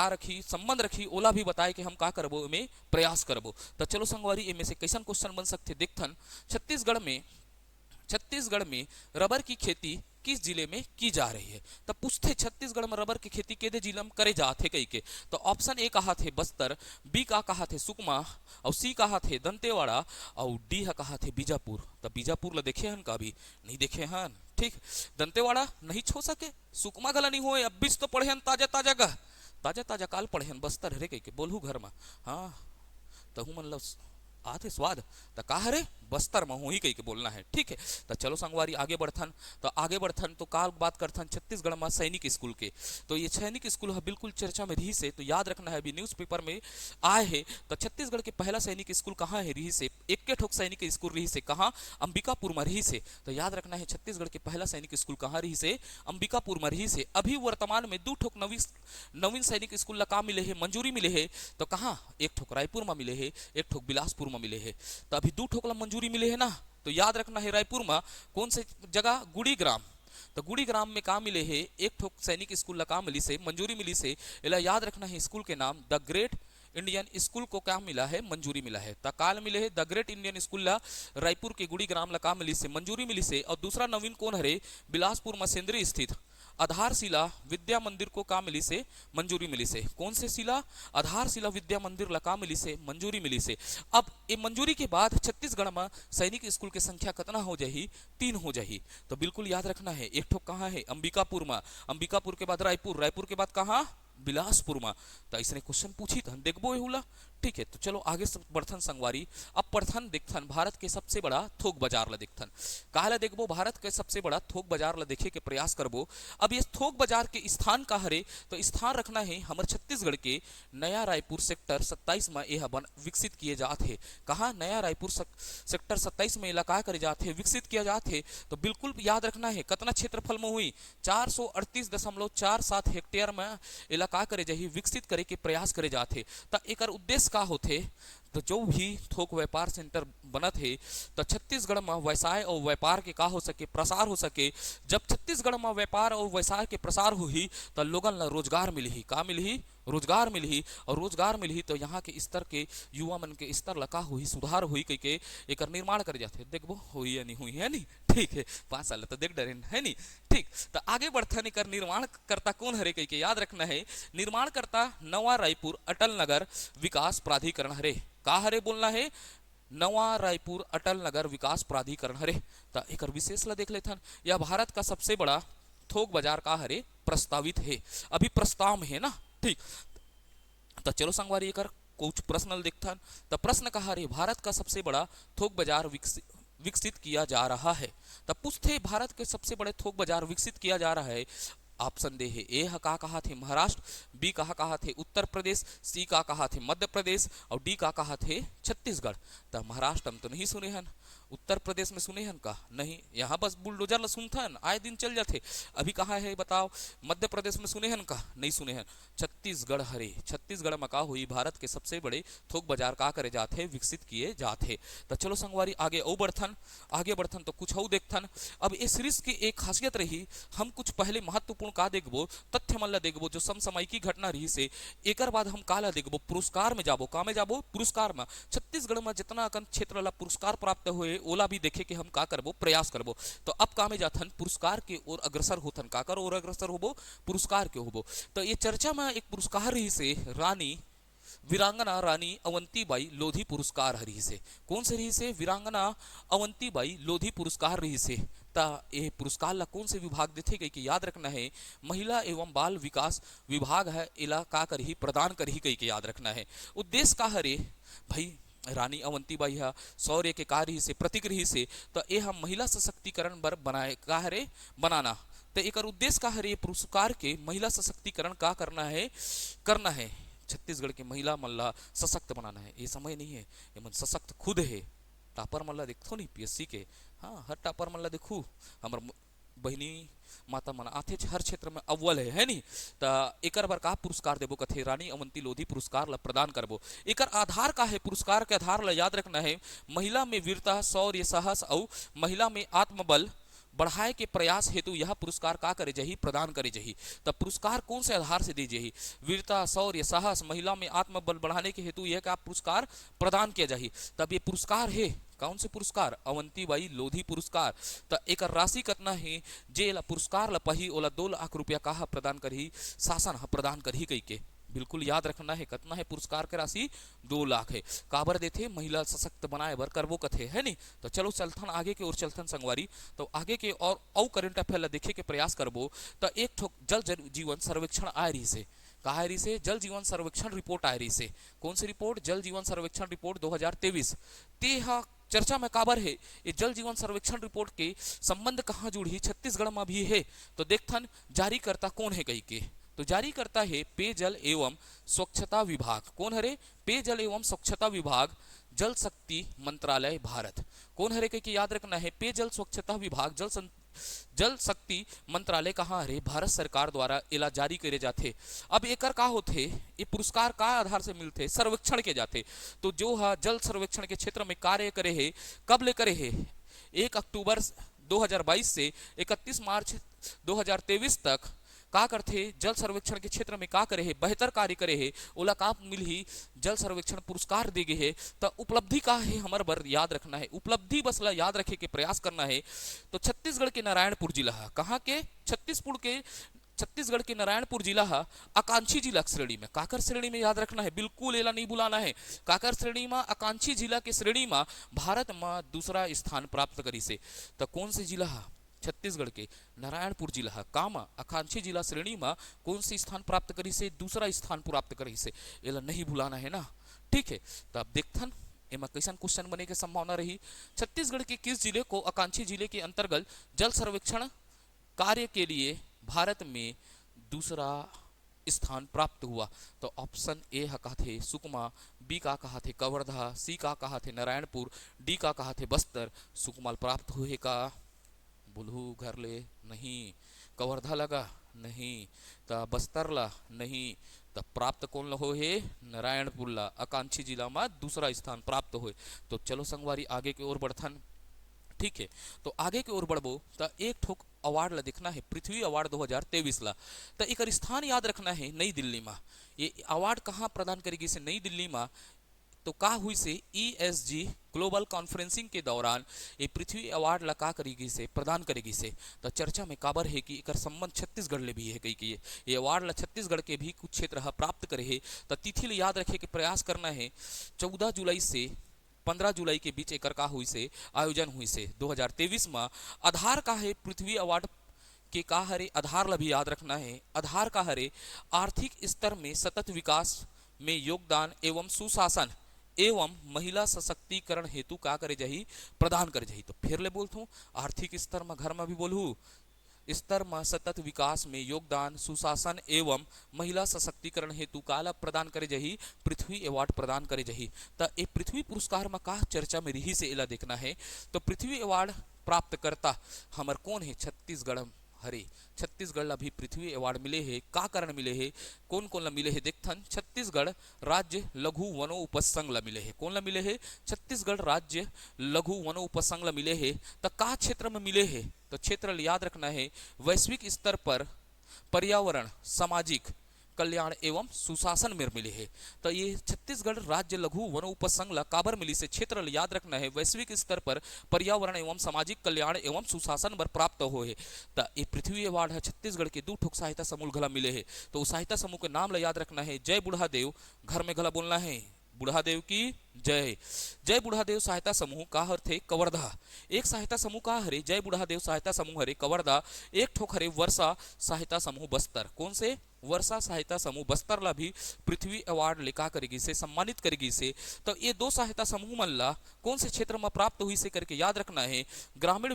रखी संबंध रखी ओला भी बताए कि हम का करबो, में प्रयास करबो। तो चलो संगवारी इनमें से कैसन क्वेश्चन बन सकते देखथन। छत्तीसगढ़ में रबर की खेती किस जिले में की जा रही है? तब पूछते छत्तीसगढ़ में रबर की खेती केदे जिला में करे जाते कई के। तो ऑप्शन ए कहा थे बस्तर, बी का कहा थे सुकमा, और सी कहा थे दंतेवाड़ा, और डी कहा थे बीजापुर। तो बीजापुर ला देखे हन का? भी नहीं देखे हन। ठीक। दंतेवाड़ा नहीं छो सके, सुकमा गला नहीं हो। अब बीच तो पढ़े हन ताजा ताजा काल पढ़े हन बस्तर हरे कई के बोलहू घर में। हाँ तहु मतलब आते स्वाद तो का हरे? बस्तर में ही कही के बोलना है। ठीक है। तो चलो संगवारी आगे बढ़थन तो काल बात करथन छत्तीसगढ़ में सैनिक स्कूल के। तो ये सैनिक स्कूल है बिल्कुल चर्चा में रही से। तो याद रखना है, अभी न्यूज़पेपर में आए है। तो छत्तीसगढ़ के पहला सैनिक स्कूल कहाँ है? रही से। एक ठोक सैनिक स्कूल रही से कहाँ? अंबिकापुर में रही से। तो याद रखना है छत्तीसगढ़ के पहला सैनिक स्कूल कहाँ रही से? अंबिकापुर में रही से। अभी वर्तमान में 2 ठोक नवीन सैनिक स्कूल ला का मिले है? मंजूरी मिले है। तो कहाँ? एक ठोक रायपुर में मिले है, एक ठोक बिलासपुर में मिले है। तो अभी 2 ठोक ला मंजूरी मिले है ना। तो याद रखना है रायपुर में कौन से जगह? गुड़ी ग्राम। तो गुड़ी ग्राम में का मिले है? एक ठोक सैनिक स्कूल ला का मिली से? मंजूरी मिली से। इला याद रखना है स्कूल के नाम द ग्रेट इंडियन स्कूल को क्या मिला है? मंजूरी मिला है। तकाल मिले है द ग्रेट इंडियन स्कूल ला रायपुर के गुड़ी ग्राम ला का मिली से? मंजूरी मिली से। और दूसरा नवीन कौन हरे? बिलासपुर मसेंद्री स्थित आधारशिला विद्या मंदिर को का मिली से मंजूरी मिली से। कौन से शिला? आधारशिला विद्या मंदिर ला का मिली से मंजूरी मिली से। अब ये मंजूरी के बाद छत्तीसगढ़ में सैनिक स्कूल की संख्या कितना हो जाही? 3 हो जाही। तो बिल्कुल याद रखना है। एक ठोक कहाँ है? अंबिकापुर में। अंबिकापुर के बाद रायपुर, रायपुर के बाद कहाँ? बिलासपुर में। तो ऐसे क्वेश्चन पूछी था देखबो एहुला। ठीक है, तो चलो आगे बढ़थन संगवारी। अब पढ़थन देखथन भारत के सबसे बड़ा थोक बाजार ला देखथन। काहला देखबो भारत के सबसे बड़ा थोक बाजार ला देखे के प्रयास करबो। अब ये थोक बाजार के स्थान का हरे? तो स्थान रखना है हमारे छत्तीसगढ़ के नया रायपुर सेक्टर 27 में यह बन विकसित किए जाते हैं। कहाँ? नया रायपुर सेक्टर 27 में इलाका करे जाते हैं, विकसित किया जाते हैं। तो बिल्कुल याद रखना है कितना क्षेत्रफल में हुई? 438.47 हेक्टेयर में इलाका करे जाही विकसित करे के प्रयास करे जाते। तो एक उद्देश्य का होते? तो जो भी थोक व्यापार सेंटर बनत है तो छत्तीसगढ़ में व्यवसाय और व्यापार के का हो सके? प्रसार हो सके। जब छत्तीसगढ़ में व्यापार और व्यवसाय के प्रसार हुई तो लोगन ला रोजगार मिली। का मिली? रोजगार मिली। और रोजगार मिली तो यहाँ के स्तर के युवा मन के स्तर ला का हुई? सुधार हुई कह के एक निर्माण कर जाते। देखबो हुई या नहीं हुई है नहीं? ठीक है, 5 साल तो देख डरे है नहीं। ठीक, तो आगे बढ़थन एक निर्माण करता कौन हरे कह के याद रखना है। निर्माण करता नवा रायपुर अटल नगर विकास प्राधिकरण हरे। का हरे बोलना है? नवा रायपुर अटल नगर विकास प्राधिकरण हरे। तो एक विशेष ला देख लेथन। यह भारत का सबसे बड़ा थोक बाजार का हरे? प्रस्तावित है, अभी प्रस्ताव में है ना। ठीक, तो चलो संगवारी एक कुछ प्रश्न देखथन। तो प्रश्न कहा रे भारत का सबसे बड़ा थोक बाजार विकसित किया जा रहा है। तब पूछते भारत के सबसे बड़े थोक बाजार विकसित किया जा रहा है। ऑप्शन दे है। ए का कहा थे महाराष्ट्र, बी कहा थे उत्तर प्रदेश, सी का कहा थे मध्य प्रदेश और डी का कहा थे छत्तीसगढ़। तो महाराष्ट्र हम तो नहीं सुने हैं, उत्तर प्रदेश में सुने हैं का? नहीं, यहाँ बस बुलडोजर ला सुनथन आए दिन चल जाते। अभी कहाँ है बताओ? मध्य प्रदेश में सुने हैं का? नहीं सुने हैं। छत्तीसगढ़ हरे। छत्तीसगढ़ में का हुई? भारत के सबसे बड़े थोक बाजार का करे जाते? विकसित किए जाते। तो चलो संगवारी आगे ओ बढ़थन। आगे बढ़थन तो कुछ और देखथन। अब इस सीरीज की एक खासियत रही, हम कुछ पहले महत्वपूर्ण का देखबो, तथ्य मन ला देखबो जो समसामयिकी घटना रही से। एकर बाद हम काला देखबो? पुरस्कार में जाबो। का में जाबो? पुरस्कार में। छत्तीसगढ़ में जितना अकन क्षेत्र ला पुरस्कार प्राप्त हुए ओला भी देखे के हम का करबो? प्रयास करबो। तो अब का में जाथन? पुरस्कार के ओर अग्रसर होथन। का कर और अग्रसर होबो? पुरस्कार के होबो। तो ये चर्चा में एक पुरस्कार रही से रानी वीरांगना रानी अवंतीबाई लोधी पुरस्कार हरी से। कौन से रही से? वीरांगना अवंतीबाई लोधी पुरस्कार रही से। ता ये पुरस्कार ला कौन से विभाग देते गई कि याद रखना है? महिला एवं बाल विकास विभाग है इला का कर ही प्रदान कर ही कही के याद रखना है। उद्देश्य का हरे भाई? रानी अवंतीबाई हा शौर्य के कार्य से प्रतीक रही से। तो ये हम महिला सशक्तिकरण बर बनाए का हरे? बनाना। तो एक उद्देश्य का हरे? पुरस्कार के महिला सशक्तिकरण का करना है? करना है। छत्तीसगढ़ के महिला मल्ला सशक्त बनाना है। ये समय नहीं है, ये मन सशक्त खुद है। टापर मल्ला देखो नहीं पीएससी के, हाँ हर टापर मल्ला देखू हमर बहनी माता मन आथे हर क्षेत्र में अव्वल है नहीं। तो एकर बर का पुरस्कार देबो कथे? रानी अवंती लोधी पुरस्कार ला प्रदान करबो। एकर आधार का है? पुरस्कार के आधार ला याद रखना है महिला में वीरता, शौर्य, साहस और महिला में आत्मबल बढ़ाए के प्रयास हेतु यह पुरस्कार का करे जही? प्रदान करे जही। तब पुरस्कार कौन से आधार से दी जही? वीरता, शौर्य, साहस, महिला में आत्मबल बढ़ाने के हेतु यह का पुरस्कार प्रदान किया जाही। तब ये पुरस्कार है कौन से पुरस्कार? अवंतीबाई लोधी पुरस्कार। तो एक राशि कितना है? जे ला पुरस्कार ला पही ओला 2 लाख रुपया का प्रदान करही? शासन प्रदान करही कही के बिल्कुल याद रखना है। कितना है पुरस्कार की राशि? 2 लाख है। काबर देथे? महिला सशक्त बनाए बर करबो कथे है नहीं। तो चलो चलथन आगे के ओर चलथन संगवारी। तो आगे के और करंट अफेयर ला देखे के प्रयास करबो। तो एक ठोक जल जीवन सर्वेक्षण आए रही से। कहा रही से? जल जीवन सर्वेक्षण रिपोर्ट आए रही से। कौन सी रिपोर्ट? जल जीवन सर्वेक्षण रिपोर्ट 2023। तेहा चर्चा में काबर है? ये जल जीवन सर्वेक्षण रिपोर्ट के संबंध कहाँ जुड़ी? छत्तीसगढ़ में भी है। तो देखथन जारी करता कौन है कही के? तो जारी करता है पेयजल एवं स्वच्छता विभाग। कौन हरे? पेयजल एवं स्वच्छता विभाग, जल शक्ति मंत्रालय भारत। कौन हरे के याद रखना है? पेयजल स्वच्छता विभाग जल शक्ति मंत्रालय कहाँ हरे? भारत सरकार द्वारा इला जारी करे जाते। अब एकर का होते? ये पुरस्कार का आधार से मिलते? सर्वेक्षण के जाते। तो जो है जल सर्वेक्षण के क्षेत्र में कार्य करे है, कब ले करे है? 1 अक्टूबर 2022 से 31 मार्च 2023 तक का करथे जल सर्वेक्षण के क्षेत्र में का करे है, बेहतर कार्य करे है, ओला का मिल ही जल सर्वेक्षण पुरस्कार दे गे है। तो उपलब्धि का है हमर बर याद रखना है, उपलब्धि बस ला याद रखे के प्रयास करना है। तो छत्तीसगढ़ के नारायणपुर जिला है, कहाँ के छत्तीसगढ़ के नारायणपुर जिला है आकांक्षी जिला श्रेणी में, काकर श्रेणी में याद रखना है, बिल्कुल एला नहीं भुलाना है। काकर श्रेणी में आकांक्षी जिला के श्रेणी में भारत में दूसरा स्थान प्राप्त करी से। तो कौन से जिला है, छत्तीसगढ़ के नारायणपुर जिला है कामा आकांक्षी जिला श्रेणी में कौन सी स्थान प्राप्त करी से, दूसरा स्थान प्राप्त करी से, एला नहीं भुलाना है ना। ठीक है, तो अब देखथन एमा कैसन क्वेश्चन बने के संभावना रही। छत्तीसगढ़ के किस जिले को आकांक्षी जिले के अंतर्गत जल सर्वेक्षण कार्य के लिए भारत में दूसरा स्थान प्राप्त हुआ? तो ऑप्शन ए हा कहा थे सुकमा, बी का कहा थे कवर्धा, सी का कहा थे नारायणपुर, डी का कहा थे बस्तर। सुकमाल प्राप्त हुए का बुलहू घर ले नहीं, कवर्धा लगा नहीं, तो बस्तर ला नहीं, तो प्राप्त कौन ला हो है, नारायणपुर ला आकांक्षी जिला में दूसरा स्थान प्राप्त हुए। तो चलो संगवारी आगे की ओर बढ़थन। ठीक है, तो आगे की ओर बढ़बो तो एक ठोक अवार्ड ला देखना है, पृथ्वी अवार्ड 2023 ला। तो एक स्थान याद रखना है नई दिल्ली में। ये अवार्ड कहाँ प्रदान करेगी से, नई दिल्ली में। तो का हुई से ESG ग्लोबल कॉन्फ्रेंसिंग के दौरान ये पृथ्वी अवार्ड ला का करेगी से, प्रदान करेगी से। तो चर्चा में काबर है कि एक संबंध छत्तीसगढ़ ले भी है, कही कि ये अवार्ड ला छत्तीसगढ़ के भी कुछ क्षेत्र प्राप्त करे है। तो तिथि ले याद रखे के प्रयास करना है, 14 जुलाई से 15 जुलाई के बीच एक का हुई से आयोजन हुई से 2023 में। आधार का है पृथ्वी अवार्ड के का हरे, आधार ला भी याद रखना है। आधार का हरे आर्थिक स्तर में सतत विकास में योगदान एवं सुशासन एवं महिला सशक्तिकरण हेतु का करे जाही, प्रदान करे जाही। तो फिर ले बोलथूं, आर्थिक स्तर में घर में भी बोलूँ, स्तर में सतत विकास में योगदान सुशासन एवं महिला सशक्तिकरण हेतु काला प्रदान करे जाही, पृथ्वी अवार्ड प्रदान करे जाही। तो ये पृथ्वी पुरस्कार में का चर्चा में रही से एला देखना है। तो पृथ्वी अवार्ड प्राप्त करता हमर कौन है, छत्तीसगढ़ हरे। छत्तीसगढ़ ला भी पृथ्वी अवार्ड मिले है, का कारण मिले है, कौन कौन ला मिले है देखथन। छत्तीसगढ़ राज्य लघु वनो उपसंघ ला मिले है, कौन ला मिले है, छत्तीसगढ़ राज्य लघु वनो उपसंघ ला मिले है। तो का क्षेत्र में मिले है, तो क्षेत्र याद रखना है, वैश्विक स्तर पर पर्यावरण सामाजिक कल्याण एवं सुशासन में मिले है। तो ये छत्तीसगढ़ राज्य लघु वन उपसंघ ला काबर मिली से, क्षेत्र याद रखना है, वैश्विक स्तर पर पर्यावरण एवं सामाजिक कल्याण एवं सुशासन पर प्राप्त हो है। तो ये पृथ्वी अवार्ड है छत्तीसगढ़ के 2 ठोक सहायता समूह घला मिले है। तो उस सहायता समूह के नाम ला याद रखना है, जय बुढ़ादेव, घर में घला बोलना है बुढ़ादेव की जय। जय बुढ़ादेव सहायता समूह का हरे कवर्धा, एक सहायता समूह का हरे जय बुढ़ादेव सहायता समूह हरे कवर्धा, एक ठोक हरे वर्षा सहायता समूह बस्तर। कौन से, वर्षा सहायता समूह बस्तर ला भी पृथ्वी अवार्ड लेका करेगी से, सम्मानित करेगी से। तो ये 2 सहायता समूह मन ला कौन से क्षेत्र में प्राप्त हुई से करके याद रखना है, ग्रामीण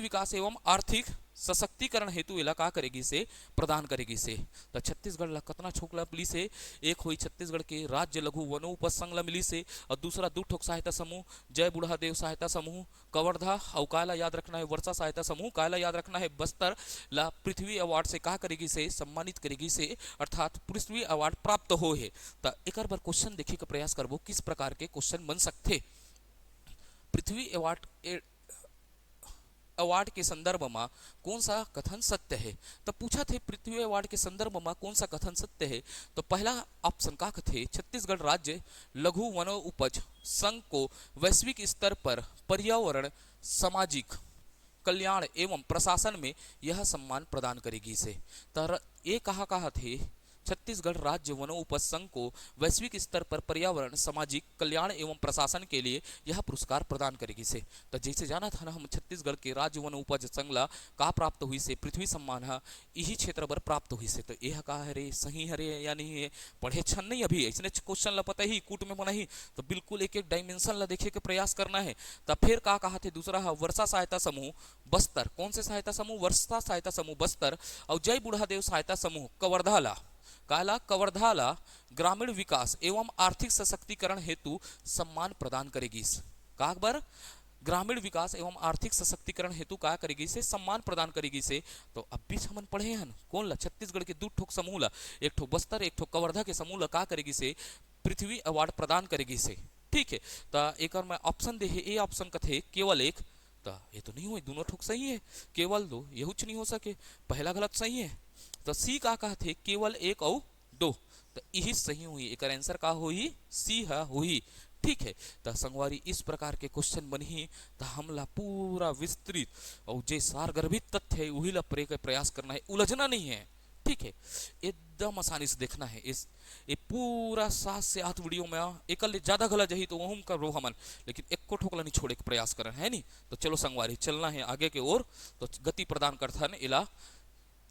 विकास एवं आर्थिक सशक्तिकरण हेतु इलाका करेगी से, प्रदान करेगी से। तो छत्तीसगढ़ ला कतना छोकला मिली से, एक हुई छत्तीसगढ़ के राज्य लघु वनो उपसंघ ला मिली से, और दूसरा 2 ठोक सहायता समूह जय बुढ़ादेव सहायता समूह कवर्धा, और काला याद रखना है वर्षा सहायता समूह, काला याद रखना है बस्तर ला पृथ्वी अवार्ड से का करेगी से, सम्मानित करेगी से, अर्थात पृथ्वी अवार्ड प्राप्त हो है। तो एक बार क्वेश्चन देखे का प्रयास करबो, किस प्रकार के क्वेश्चन बन सकते। पृथ्वी अवार्ड के संदर्भ में कौन सा कथन सत्य है। तो पूछा थे पृथ्वी अवार्ड के संदर्भ में कौन सा कथन सत्य है। तो पहला ऑप्शन का थे, छत्तीसगढ़ राज्य लघु वनो उपज संघ को वैश्विक स्तर पर पर्यावरण सामाजिक कल्याण एवं प्रशासन में यह सम्मान प्रदान करेगी से। तो ये कहा थे, छत्तीसगढ़ राज्य वनो उपज संघ को वैश्विक स्तर पर पर्यावरण सामाजिक कल्याण एवं प्रशासन के लिए यह पुरस्कार प्रदान करेगी से। तो जैसे जाना था ना हम, छत्तीसगढ़ के राज्य वन उपज संघ ला का प्राप्त हुई से, पृथ्वी सम्मान है यही क्षेत्र पर प्राप्त हुई से। तो यह का हरे, सही हरे या नहीं है, पढ़े छन नहीं अभी ऐसे क्वेश्चन ला पता ही कूट में बना ही। तो बिल्कुल एक एक डायमेंशन ला देखे के प्रयास करना है। तो फिर का कहा थे, दूसरा है वर्षा सहायता समूह बस्तर, कौन से सहायता समूह, वर्षा सहायता समूह बस्तर, और जय बुढ़ादेव सहायता समूह कवर्धा ला, काला कवर्धा ला ग्रामीण विकास एवं आर्थिक सशक्तिकरण हेतु सम्मान प्रदान करेगी। का बार ग्रामीण विकास एवं आर्थिक सशक्तिकरण हेतु का करेगी से, सम्मान प्रदान करेगी से। तो अब भी हमन पढ़े हन कौन ला, छत्तीसगढ़ के 2 ठोक समूह ला, एक ठोक बस्तर एक ठोक कवर्धा के समूह ला का करेगी से, पृथ्वी अवार्ड प्रदान करेगी से। ठीक है, तो एक और मैं ऑप्शन दे, ए ऑप्शन का थे केवल एक, तो ये तो नहीं हुई, दोनों ठोक सही है, केवल दो, ये कुछ नहीं हो सके, पहला गलत सही है। तो सी का थे केवल एक और दो, तो यही सही हुई, एक आंसर का हुई सी है हुई। ठीक है, तो संगवारी इस प्रकार के क्वेश्चन बनी तो हमला पूरा विस्तृत और जे सारगर्भित तथ्य है वही ला प्रयास करना है, उलझना नहीं है। ठीक है, एकदम आसानी से देखना है। इस ये पूरा 7 से 8 वीडियो में एकल ज्यादा गलत जही तो वह करो हमन, लेकिन एक को ठोकला नहीं छोड़े के प्रयास कर है नहीं। तो चलो संगवारी चलना है आगे के ओर, तो गति प्रदान करता है इला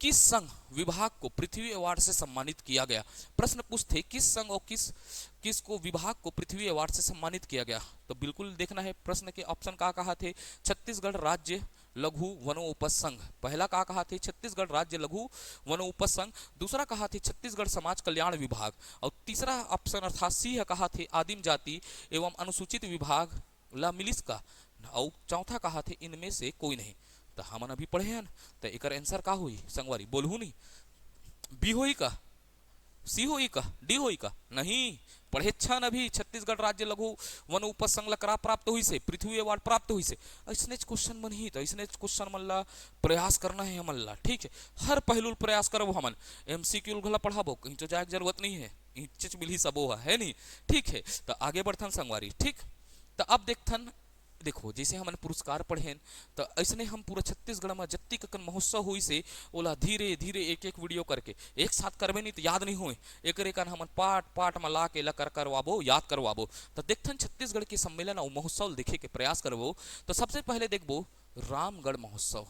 किस संघ विभाग को पृथ्वी अवार्ड से सम्मानित किया गया। प्रश्न पूछते किस संघ और किस को विभाग को पृथ्वी अवार्ड से सम्मानित किया गया, तो बिल्कुल देखना है प्रश्न के ऑप्शन का कहा थे छत्तीसगढ़ राज्य लघु वनोपज संघ, पहला का कहा थे छत्तीसगढ़ राज्य लघु वनोपज संघ, दूसरा कहा थे छत्तीसगढ़ समाज कल्याण विभाग, और तीसरा ऑप्शन अर्थात सी कहा थे आदिम जाति एवं अनुसूचित विभाग ला मिलिस का, और चौथा कहा थे इनमें से कोई नहीं। तो हमन अभी पढ़े हैं तो एक आंसर का हुई संगवारी बोलू नहीं, बी होई का, सी होई का, डी होई का, नहीं पढ़े छन अभी छत्तीसगढ़ राज्य लघु वन उपज संघ लकरा प्राप्त हुई से पृथ्वी अवार्ड प्राप्त हुई से। ऐसने क्वेश्चन मन ही तो ऐसने क्वेश्चन मन ला प्रयास करना है हमन ला। ठीक है, हर पहलू प्रयास करबो हमन, एमसीक्यू घला पढ़ाबो, कहीं तो जाए जरूरत नहीं है, चीज मिली सबो है नहीं। ठीक है, तो आगे बढ़थन संगवारी। ठीक, तो अब देखथन, देखो जैसे हमन पुरस्कार पढ़ेन तो ऐसने हम पूरा छत्तीसगढ़ में जत्ती कन महोत्सव हुई से ओला धीरे धीरे एक एक वीडियो करके एक साथ करबे नहीं तो याद नहीं होए, एक हमन पाठ पाठ में ला के ला करवाबो, याद करवाबो। तो देखथन छत्तीसगढ़ के सम्मेलन और महोत्सव देखे के प्रयास करबो। तो सबसे पहले देखबो रामगढ़ महोत्सव,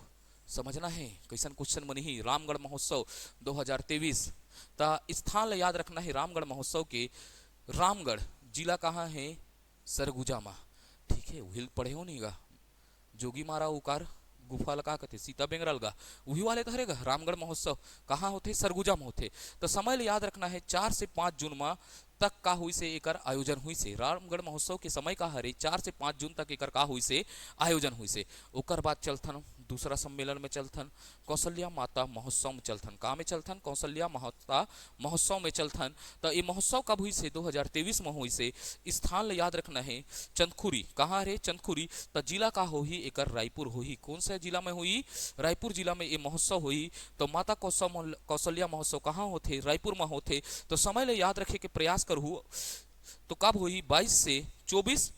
समझना है कैसन क्वेश्चन बनी ही। रामगढ़ महोत्सव 2023, तो स्थान ला याद रखना है रामगढ़ महोत्सव के। रामगढ़ जिला कहाँ है, सरगुजा में। ठीक है, वही पढ़े हो नहीं गा, जोगी मारा उकार गुफा लगा कहते सीता बेंगरल गा, वही वाले तो हरेगा। रामगढ़ महोत्सव कहाँ होते, सरगुजा में होते। तो समय याद रखना है 4 से 5 जून में तक का हुई से एकर आयोजन हुई से। रामगढ़ महोत्सव के समय का हरे 4 से 5 जून तक एकर का हुई से आयोजन हुई से। ओकर बाद चलथन दूसरा सम्मेलन में चलथन कौशल्या माता महोत्सव में चलथन, का में चलथन कौशल्या माता महोत्सव में चलथन। तो ये महोत्सव कब हुई से 2023 में हुई से। स्थान याद रखना है चंदखुरी, कहाँ रे चंदखुरी, तो जिला का हो ही एकर रायपुर हो ही। कौन सा जिला में हुई, रायपुर जिला में ये महोत्सव हुई। तो माता कौशल्या महोत्सव कहाँ होते, रायपुर में होते। तो समय याद रखे के प्रयास करूँ तो कब हुई 22 से 24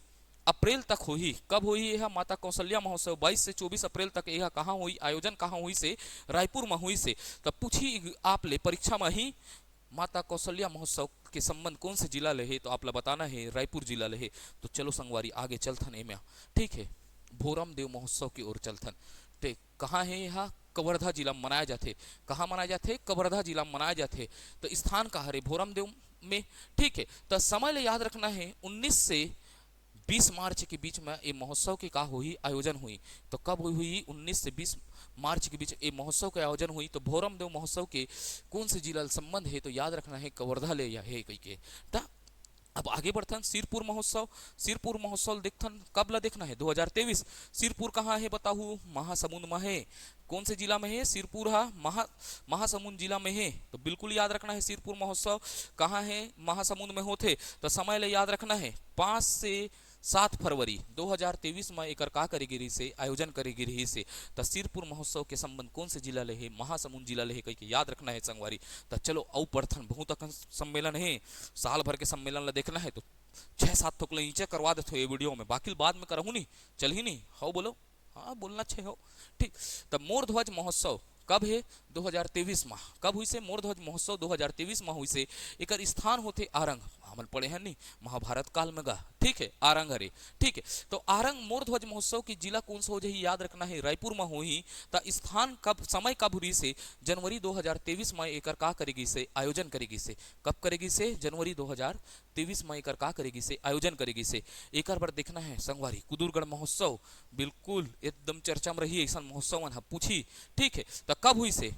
अप्रैल तक हुई। कब हुई यह माता कौशल्या महोत्सव, 22 से 24 अप्रैल तक यह कहाँ हुई, आयोजन कहाँ हुई से, रायपुर में हुई से। तब पूछी आप ले परीक्षा में ही माता कौशल्या महोत्सव के संबंध कौन से जिला ले है, तो आप ला बताना है रायपुर जिला ले है। तो चलो संगवारी आगे चलथन एम। ठीक है, भोरम देव महोत्सव की ओर चलथन। ठीक, कहाँ है यह, कवर्धा जिला में मनाया जाते। कहाँ मनाया जाते, कवर्धा जिला में मनाया जाते। तो स्थान कहाँ है, भोरम देव में। ठीक है, तो समय याद रखना है 19 से 20 मार्च के बीच में ये महोत्सव की का हुई आयोजन हुई। तो कब हुई 19 से 20 मार्च के बीच ये महोत्सव का आयोजन हुई। तो भोरम देव महोत्सव के कौन से जिला संबंध है, तो याद रखना है कवर्धा ले या है कई के। अब आगे बढ़थन सिरपुर महोत्सव। सिरपुर महोत्सव देखथन कब ला देखना है 2023। सिरपुर कहाँ है बताऊ, महासमुंद में है। कौन से जिला में है, सिरपुर महासमुंद जिला में है। तो बिल्कुल याद रखना है सिरपुर महोत्सव कहाँ है, महासमुंद में होते। तो समय ले याद रखना है 5 से 7 फरवरी 2023 में एक का करेगी रही से आयोजन करेगी रही से। तो सिरपुर महोत्सव के संबंध कौन से जिला ले है, महासमुंद जिला ले है कह के याद रखना है संगवारी। तो चलो औ पढ़थन बहुत अकन सम्मेलन है, साल भर के सम्मेलन ला देखना है तो 6-7 थोक नीचे करवा देते हो ये वीडियो में, बाकी बाद में करहूँ नहीं, चल ही नहीं हो बोलो, हाँ बोलना छे हो। ठीक, तब मोर ध्वज महोत्सव कब है 2023 में। कब हुई से मोर ध्वज महोत्सव 2023 में हुई से। एक स्थान होते आरंग, हमन पढ़े हैं नहीं महाभारत काल में गा। ठीक है, आरंग हरे। ठीक है, तो आरंग मोर ध्वज महोत्सव की जिला कौन सा हो जाए याद रखना है रायपुर में हुई। तो स्थान कब, समय कब हुई से, जनवरी 2023 में एक का करेगी से आयोजन करेगी से। कब करेगी से, जनवरी 2023 में एक का करेगी से आयोजन करेगी से। एक बार देखना है संगवारी कुदुरगढ़ महोत्सव, बिल्कुल एकदम चर्चा में रही ऐसा महोत्सव मन पूछी। ठीक है, तो कब हुई से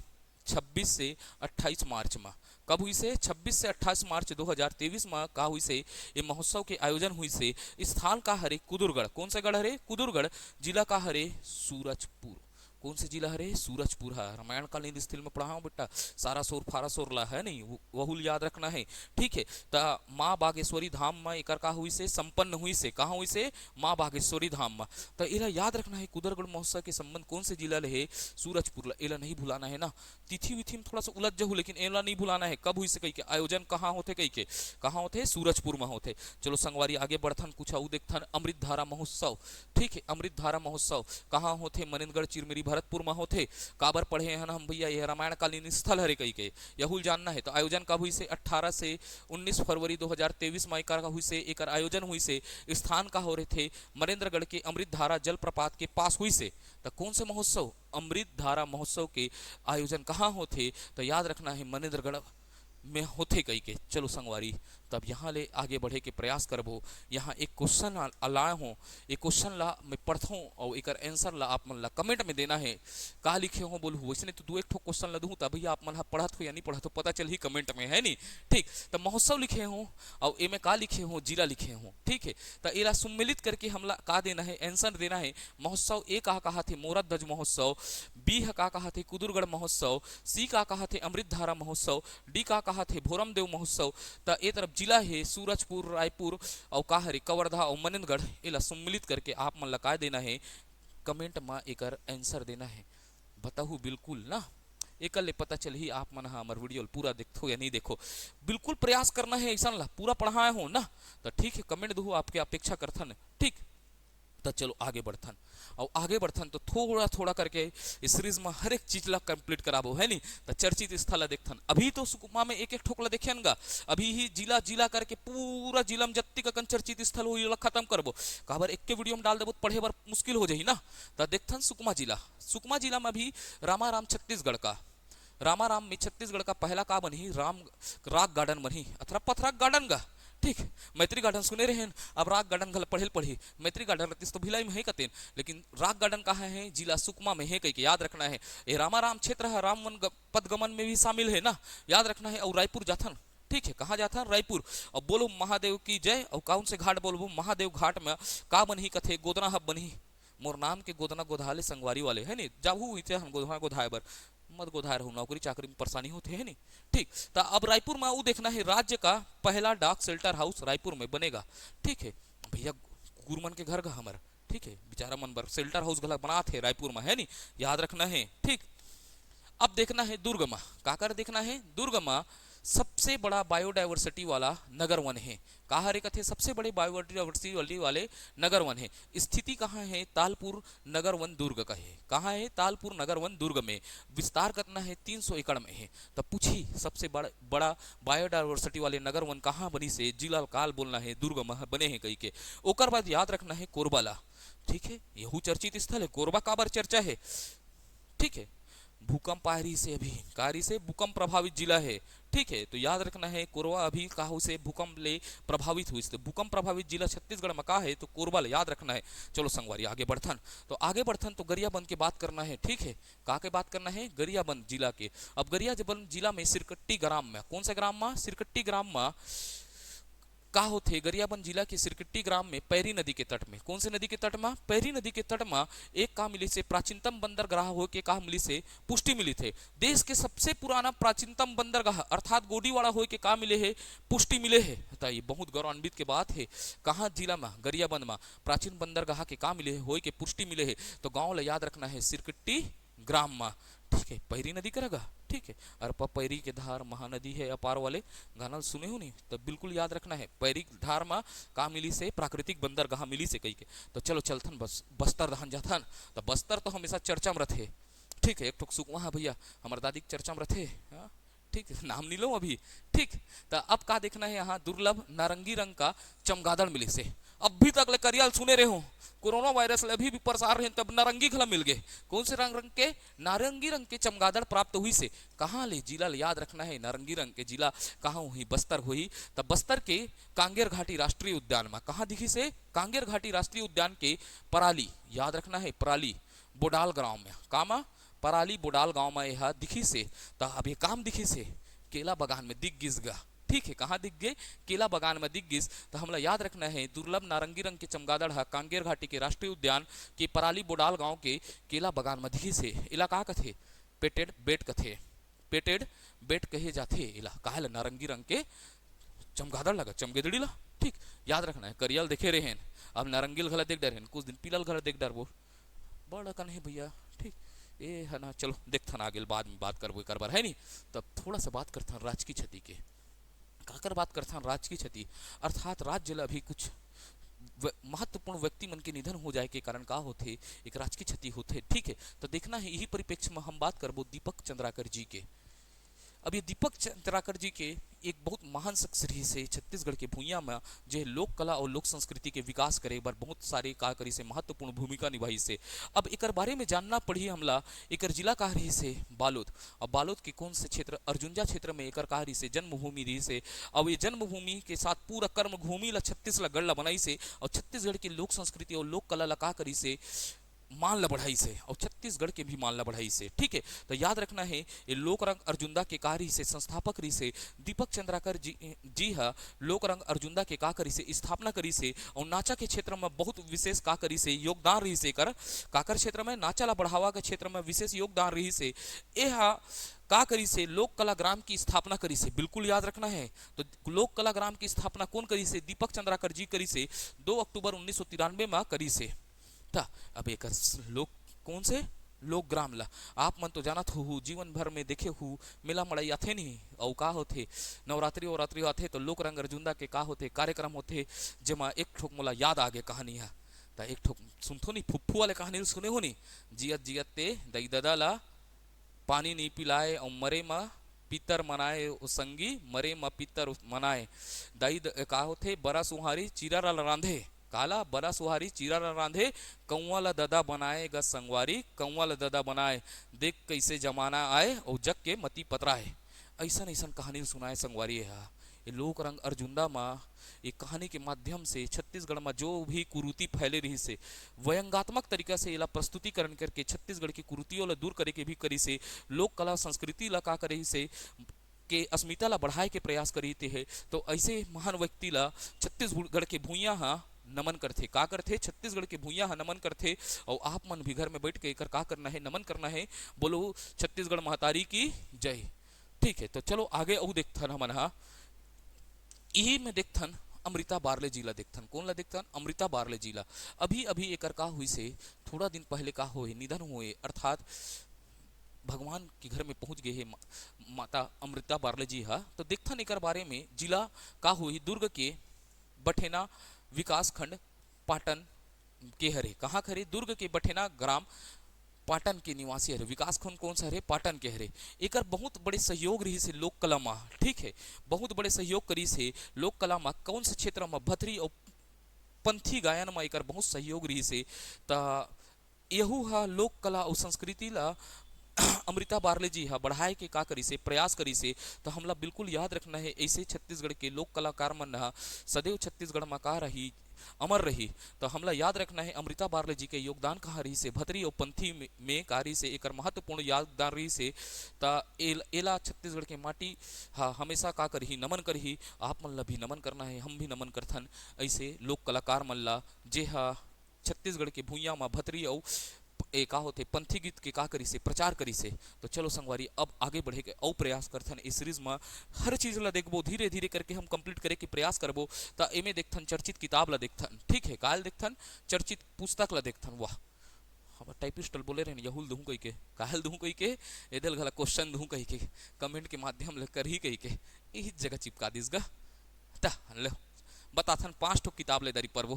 26 से 28 मार्च में। कब हुई से 26 से 28 मार्च 2023 में का हुई से ये महोत्सव के आयोजन हुई से। स्थान का हरे कुदुरगढ़, कौन सा गढ़ हरे, कुदुरगढ़, जिला का हरे सूरजपुर। कौन से जिला है? सूरजपुर है। रामायण कालीन स्थल में पढ़ा हूँ बेटा, सारा सोर फारा सोर ला है नहीं, वहुल याद रखना है। ठीक है, तो माँ बागेश्वरी धाम में एक का हुई से संपन्न हुई से, कहाँ हुई से? माँ बागेश्वरी धाम में। तो एला याद रखना है। कुदरगढ़ महोत्सव के संबंध कौन से जिला है? सूरजपुर। एला नहीं भुलाना है ना। तिथि विथि में थोड़ा सा उलझ जाऊ, लेकिन एला नहीं भुलाना है। कब हुई से कही के, आयोजन कहाँ होते कही के, कहाँ होते? सूरजपुर में होते। चलो संगवारी आगे बढ़थन, कुछ आऊ देखथन। अमृत धारा महोत्सव। ठीक है, अमृत धारा महोत्सव कहाँ होते? मनेन्द्रगढ़ चिरमिरी भरतपुर में होते। काबर पढ़े हैं हम भैया? यह रामायण कालीन स्थल हरे कही के, यहुल जानना है। तो आयोजन कब हुई से? 18 से 19 फरवरी 2023 में का हुई से, एक आयोजन हुई से। स्थान का हो रहे थे? मनेन्द्रगढ़ के अमृत धारा जलप्रपात के पास हुई से। तो कौन से महोत्सव? अमृत धारा महोत्सव के आयोजन कहाँ होते? तो याद रखना है मनेन्द्रगढ़ में होते कही के। चलो संगवारी, तब यहाँ ले आगे बढ़े के प्रयास करबो। यहाँ एक क्वेश्चन लाए हो, एक क्वेश्चन ला मैं पढ़ता हूँ और एक आंसर ला आप मन ला कमेंट में देना है। का लिखे हो बोलू, वैसे तो दो एक ठो क्वेश्चन ला दूँ, तभी आप मन पढ़त हो या नहीं पढ़त हो पता चल ही कमेंट में, है नहीं? ठीक, तो महोत्सव लिखे हो और ए में का लिखे हो? जिला लिखे हो। ठीक है, तो एला सम्मिलित करके हमला का देना है? आंसर देना है। महोत्सव ए कहा थे? मोरत ध्वज महोत्सव। बी का कहा थे? कुदुरगढ़ महोत्सव। सी का कहा थे? अमृत धारा महोत्सव। डी का कहा थे? भोरम देव महोत्सव। तो ए तरफ जिला है सूरजपुर, रायपुर और का हरे कवर्धा और मनेन्द्रगढ़। एला सम्मिलित करके आप मन लगा देना है, कमेंट में एक आंसर देना है। बताहू बिल्कुल ना, एक ले पता चल ही आप मन हमार वीडियो पूरा देखो या नहीं देखो। बिल्कुल प्रयास करना है, ऐसा ला पूरा पढ़ाए हो ना। तो ठीक है, कमेंट दो, आपके अपेक्षा करथन। ठीक, तो चलो आगे बढ़थन और आगे बढ़थन तो थोड़ा थोड़ा करके इस सीरीज में हर एक चीज ला कंप्लीट कराबो, है नहीं? तो चर्चित स्थल देखथन। अभी तो सुकमा में एक एक ठोकला देखियन गा, अभी ही जिला जिला करके पूरा जिला में जत्ती का चर्चित स्थल हो खत्म करबो। काबर एक के वीडियो में डाल देबो पढ़े बार मुश्किल हो जाही ना। तो देखथन सुकमा जिला। सुकमा जिला में भी रामाराम छत्तीसगढ़ का, रामाराम में छत्तीसगढ़ का पहला का बनी? राम राग गार्डन बनी, अथरा पथराग गार्डन गा। ठीक, मैत्री गार्डन सुने रहे हैं। अब राग गार्डन घल पढ़ी मैत्री गार्डन रतीस तो भिलाई में है कतेन, लेकिन राग गार्डन कहाँ है? जिला सुकमा में है कही के याद रखना है। ये रामाराम क्षेत्र है, राम वन पदगमन में भी शामिल है ना, याद रखना है। और रायपुर जाथन। ठीक है, कहाँ जाथा? रायपुर। और बोलो महादेव की जय। और कौन से घाट बोलबो? महादेव घाट में का बनी कथे? गोदना हब बनी। मोर नाम के गोदना गोधाले संगवारी वाले, है नहीं? जाबू इते हम गोधना गोधाए बर मत गोधाए रहू, नौकरी चाकरी में परेशानी होते है नहीं। ठीक, तो अब रायपुर में वो देखना है, राज्य का पहला डाक शेल्टर हाउस रायपुर में बनेगा। ठीक है भैया, गुरमन के घर का हमारा। ठीक है, बेचारा मन बर शेल्टर हाउस गला बना थे रायपुर में, है नहीं? याद रखना है। ठीक, अब देखना है दुर्ग में, का कर देखना है? दुर्ग में सबसे बड़ा बायोडाइवर्सिटी वाला नगर वन है। कहाँ रे कथे? सबसे बड़े बायोडाइवर्सिटी वाले नगर वन है। स्थिति कहाँ है? तालपुर नगर वन दुर्ग का है। कहाँ है? तालपुर नगर वन दुर्ग में। विस्तार कितना है? 300 एकड़ में है। तो पूछी सबसे बड़ा बायोडाइवर्सिटी वाले नगर वन कहाँ बनी से? जिला काल बोलना है, दुर्ग में बने हैं कही के। ओकर बाद याद रखना है कोरबा। ठीक है, यहू चर्चित स्थल है। कोरबा काबर चर्चा है? ठीक है, भूकंप आरी से अभी कारी से भूकंप प्रभावित जिला है। ठीक है, तो याद रखना है कोरबा अभी काहू से भूकंप ले प्रभावित हुई। तो भूकंप प्रभावित जिला छत्तीसगढ़ में का है? तो कोरबा याद रखना है। चलो संगवारी आगे बढ़थन, तो आगे बढ़थन तो गरियाबंद की बात करना है। ठीक है, का के बात करना है? गरियाबंद जिला के। अब गरियाबंद जिला में सिरकट्टी ग्राम में, कौन सा ग्राम में? सिरकट्टी ग्राम में का होते? गरियाबंद जिला के सिरकट्टी ग्राम में पैरी नदी के तट में, कौन से नदी के तट में? पैरी नदी के तट में एक का मिली से प्राचीनतम बंदरगाह हो के का मिली से पुष्टि मिली थे। देश के सबसे पुराना प्राचीनतम बंदरगाह अर्थात गोडीवाड़ा हो के का मिले है? पुष्टि मिले है। ये बहुत गौरवान्वित के बात है। कहाँ जिला में? गरियाबंद में प्राचीन बंदरगाह के का मिले है? हो के पुष्टि मिले है। तो गाँव ला याद रखना है सिरकट्टी ग्राम में। ठीक है, पैरी नदी करेगा। ठीक है, और पैरी के धार महानदी है अपार वाले गाना सुने हो नहीं? तो बिल्कुल याद रखना है। पैरी धार में का मिली से? प्राकृतिक बंदरगाह मिली से कही के। तो चलो चलथन बस्तर दहन जाथन। तो बस्तर तो हमेशा चर्चा में रथे। ठीक है, एक ठोक सुकमा है भैया, हमारे दादी की चर्चा में रथे। ठीक है, नाम नहीं लो अभी। ठीक, तो अब का देखना है? यहाँ दुर्लभ नारंगी रंग का चमगादड़ मिले से। अभी तक ले करियाल सुने रहे हो, कोरोना वायरस ले अभी भी प्रसार रहे, तब नारंगी खला मिल गए। कौन से रंग के? नारंगी रंग के चमगादड़ प्राप्त हुई से। कहाँ ले? जिला याद रखना है। नारंगी रंग के जिला कहाँ हुई? बस्तर हुई। तब बस्तर के कांगेर घाटी राष्ट्रीय उद्यान में कहाँ दिखी से? कांगेर घाटी राष्ट्रीय उद्यान के पराली, याद रखना है पराली बोडाल गांव में। कामा? पराली बोडाल गांव में यह दिखी से। तो अब ये काम दिखी से केला बगान में दिख गिसगा। ठीक है, कहाँ दिख गए? केला बागान में दिख गई। तो हमला याद रखना है दुर्लभ नारंगी रंग के चमगादड़ है कांगेर घाटी के राष्ट्रीय उद्यान के पराली बोडाल गांव के केला बागान में दिखी से। इला का कथे? पेटेड बेट कथे, पेटेड बेट कहे जाते। इला काहे नारंगी रंग के चमगादड़ लगा, चमगेदड़ी ला। ठीक, याद रखना है। करियल देखे रहे हैं, अब नारंगील घला देख डर हैं, कुछ दिन पीलल घला देख डर वो बड़ा कन है भैया। ठीक, ए है ना, चलो देखते हैं आगे, बाद में बात करबो एक बार, है नहीं? तब थोड़ा सा बात करते हैं राजकीय क्षति के। काकर बात करते हैं राजकीय क्षति, अर्थात राज्य ला अभी कुछ महत्वपूर्ण व्यक्ति मन के निधन हो जाए के कारण का होते एक राजकीय क्षति होते। ठीक है, तो देखना है यही परिप्रेक्ष्य में हम बात करबो दीपक चंद्राकर जी के। अब ये दीपक चंद्राकर जी के एक बहुत महान शख्स रही से छत्तीसगढ़ के भूइया में, जो लोक कला और लोक संस्कृति के विकास करे बार बहुत सारे का करी से महत्वपूर्ण भूमिका निभाई से। अब एक बारे में जानना पड़ी हमला, एक जिला का रही से बालोद, और बालोद के कौन से क्षेत्र? अर्जुंजा क्षेत्र में एक का रही से जन्मभूमि रही से। अब ये जन्मभूमि के साथ पूरा कर्म भूमि ला छत्तीसगढ़ गढ़ ला बनाई से, और छत्तीसगढ़ की लोक संस्कृति और लोक कला ला का करी से मान ला बढ़ाई से, और छत्तीसगढ़ के भी मान ला बढ़ाई से। ठीक है, तो याद रखना है ये लोक रंग अर्जुंदा के कार्य से संस्थापक रही से दीपक चंद्राकर जी है। लोक रंग अर्जुंदा के का करी से स्थापना करी से, और नाचा के क्षेत्र में बहुत विशेष का करी से योगदान रही से। काकर क्षेत्र में नाचा ला बढ़ावा के क्षेत्र में विशेष योगदान रही से। यह का करी से लोक कला ग्राम की स्थापना करी से, बिल्कुल याद रखना है। तो लोक कला ग्राम की स्थापना कौन करी से? दीपक चंद्राकर जी करी से 2 अक्टूबर 1993 में करी से। अब एक लोक कौन से लोक ग्राम ला आप मन तो जानत हो, जीवन भर में देखे हो मेला मड़ई आथे नहीं, और का होथे नवरात्रि आथे तो लोक रंग अर्जुंदा के का होथे कार्यक्रम होथे, जेमा एक ठोक मोला याद आ गए कहानी है। तो एक ठोक सुनथो नहीं, फुफ्फू वाले कहानी सुने हो नहीं? जियत जियत ते दई ददा ला पानी नहीं पिलाए, और मरे मा पितर मनाए संगी, मरे मा पितर मनाए। दई का होथे बरा सुहारी चीरा ला रांधे, काला बरा सुहारी चीरा रांधे, कौआ ला ददा बनाए ग संगवारी, कौआ ला ददा बनाए, देख कैसे जमाना आए और जग के मती पतराए। ऐसा ऐसा कहानी सुनाए संगवारी है। ये लोक रंग अर्जुंदा में एक कहानी के माध्यम से छत्तीसगढ़ में जो भी कुरीति फैले रही से व्यंगात्मक तरीका से इला प्रस्तुतिकरण करके छत्तीसगढ़ की कुरीतियों ला दूर करे के भी करी से, लोक कला संस्कृति ला का करे से के अस्मिता ला बढ़ाए के प्रयास करी है। तो ऐसे महान व्यक्ति ला छत्तीसगढ़ के भूइया नमन करते। का करते? छत्तीसगढ़ के भूइया नमन करते। और आप मन भी घर में बैठ के का करना है? नमन करना है। बोलो छत्तीसगढ़ महतारी की जय। ठीक है, तो चलो आगे और देखथन हमन यही में देखथन अमृता बारले जिला देखथन। कौन ला देखथन? अमृता बारले जिला। अभी अभी एक का हुई से थोड़ा दिन पहले का हुए निधन हुए, अर्थात भगवान के घर में पहुंच गए है माता अमृता बारले जी हा। तो देखथन एक बारे में जिला का हुई दुर्ग के बठेना विकास खंड पाटन के हरे। कहाँ खरे? दुर्ग के बठेना ग्राम पाटन के निवासी हरे। विकास खंड कौन सा हरे? पाटन के हरे। एक बहुत बड़े सहयोग रही से लोक कला में। ठीक है, बहुत बड़े सहयोग करी से लोक कला में। कौन से क्षेत्र में? भथरी और पंथी गायन में एक बहुत सहयोग रही से। यहू हा लोक कला और संस्कृति ला अमृता बारले जी हा बढ़ाए के का करी से प्रयास करी से। तो हमला बिल्कुल याद रखना है ऐसे छत्तीसगढ़ के लोक कलाकार मन सदैव छत्तीसगढ़ में का रही अमर रही। तो हमला याद रखना है अमृता बारले जी के योगदान कहाँ रही से भतरी और पंथी में कारी से एक महत्वपूर्ण योगदान रही से। एला छत्तीसगढ़ के माटी हाँ हमेशा का करही नमन करही। आप मन ला भी नमन करना है, हम भी नमन करथन ऐसे लोक कलाकार मन ला जे हा छत्तीसगढ़ के भूइया में भतरी और का होते पंथी गीत के का करी से प्रचार करी से। तो चलो संगवारी अब आगे बढ़े के और प्रयास करथन इस सीरीज में हर चीज ला देखबो धीरे धीरे करके हम कंप्लीट करे के प्रयास करबो। तो एमे देखथन चर्चित किताब ला देखथन। ठीक है, काल देखथन चर्चित पुस्तक ला देखथन। वाह हम टाइपिस्टल बोले रहे यहुल दूँ कही के काहल दूँ कही के एदल गला क्वेश्चन दूँ कही के कमेंट के माध्यम ले कर ही कही के यही जगह चिपका दिस गा लो बताथन 5 ठो किताब ले दरी परबो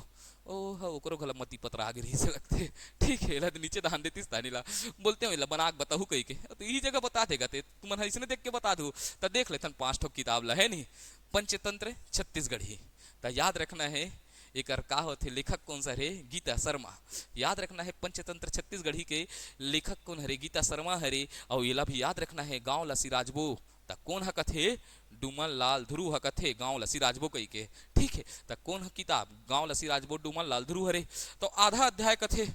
ओह ओकरो गला मती पत्र आगे रही से लगते। ठीक है ला नीचे धान देतीस तानीला बोलते हो बनाक बताहू कही के तो यही जगह बता देगा ते तुम इसने देख के बता दू। तो देख लेथन 5 ठो किताब ला है नहीं पंचतंत्र छत्तीसगढ़ी। तो याद रखना है एक का होते लेखक कौन सा है? गीता शर्मा। याद रखना है पंचतंत्र छत्तीसगढ़ी के लेखक कौन हरे? गीता शर्मा हरे। और ये भी याद रखना है गांव लसी राजबो त कौन हकत है? डुमन लाल ध्रुव हकत है गांव लसी राजबो कही के। ठीक है, तो कौन किताब? गांव लसी राजबो डुमन लाल ध्रुव हरे। तो आधा अध्याय कथे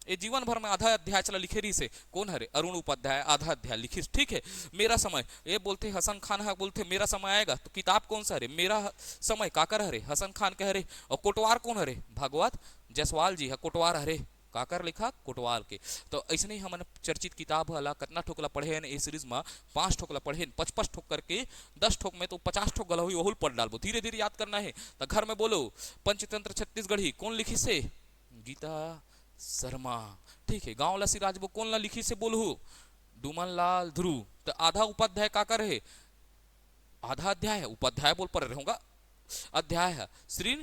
ये जीवन भर में आधा अध्याय चला लिखे रही से। कौन हरे? अरुण उपाध्याय आधा अध्याय लिखिस, ठीक है। मेरा समय, ये बोलते हसन खान है, बोलते मेरा समय आएगा, तो किताब कौन सा हरे? मेरा समय काकर हरे, हसन खान के हरे। और कोटवार कौन हरे? भागवत जायसवाल जी है कोटवार हरे, काकर लिखा कोटवाल के। तो ऐसे ही हमने चर्चित किताब वाला कितना ठोकला पढ़े हैं इस सीरीज में, 5 ठोकला पढ़े, 55 ठोक करके 10 ठोक में तो 50 ठोक गला हुई वहुल पढ़ डालबो, धीरे धीरे याद करना है। तो घर में बोलो पंचतंत्र छत्तीसगढ़ी कौन लिखी से? गीता शर्मा, ठीक है। गांव लसी राजबो कौन ला लिखी से बोलहु? डुमन लाल ध्रुव। तो आधा उपाध्याय काकर है? आधा अध्याय है, उपाध्याय बोल पर रहूंगा, अध्याय है श्री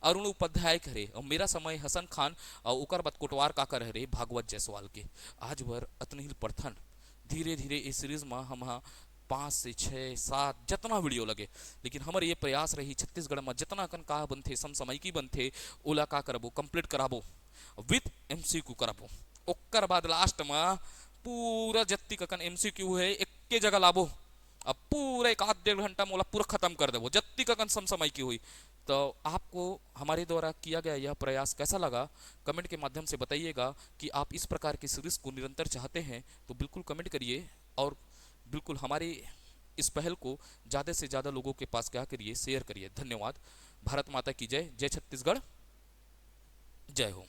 अरुण उपाध्याय करे। और मेरा समय हसन खान और उकर बाद कोटवार का कर रे भागवत जायसवाल के। आज बर अतनिल प्रथन धीरे धीरे इस सीरीज में हम 5 से 6 7 जितना वीडियो लगे, लेकिन हमारे ये प्रयास रही छत्तीसगढ़ में जितना कन का बनथे समसामयिकी बनथे ओला का करबो कंप्लीट कराबो विथ एमसीक्यू कराबो। ओकर बाद लास्ट में पूरा जत्ती कन एमसीक्यू है एक जगह लाबो, अब पूरा 1-1.5 घंटा मोला पूरा खत्म कर देबो जत्ती कन समसामयिकी हुई। तो आपको हमारे द्वारा किया गया यह प्रयास कैसा लगा कमेंट के माध्यम से बताइएगा। कि आप इस प्रकार की सीरीज को निरंतर चाहते हैं तो बिल्कुल कमेंट करिए, और बिल्कुल हमारे इस पहल को ज़्यादा से ज़्यादा लोगों के पास क्या करिए, शेयर करिए। धन्यवाद। भारत माता की जय। जय छत्तीसगढ़, जय हो।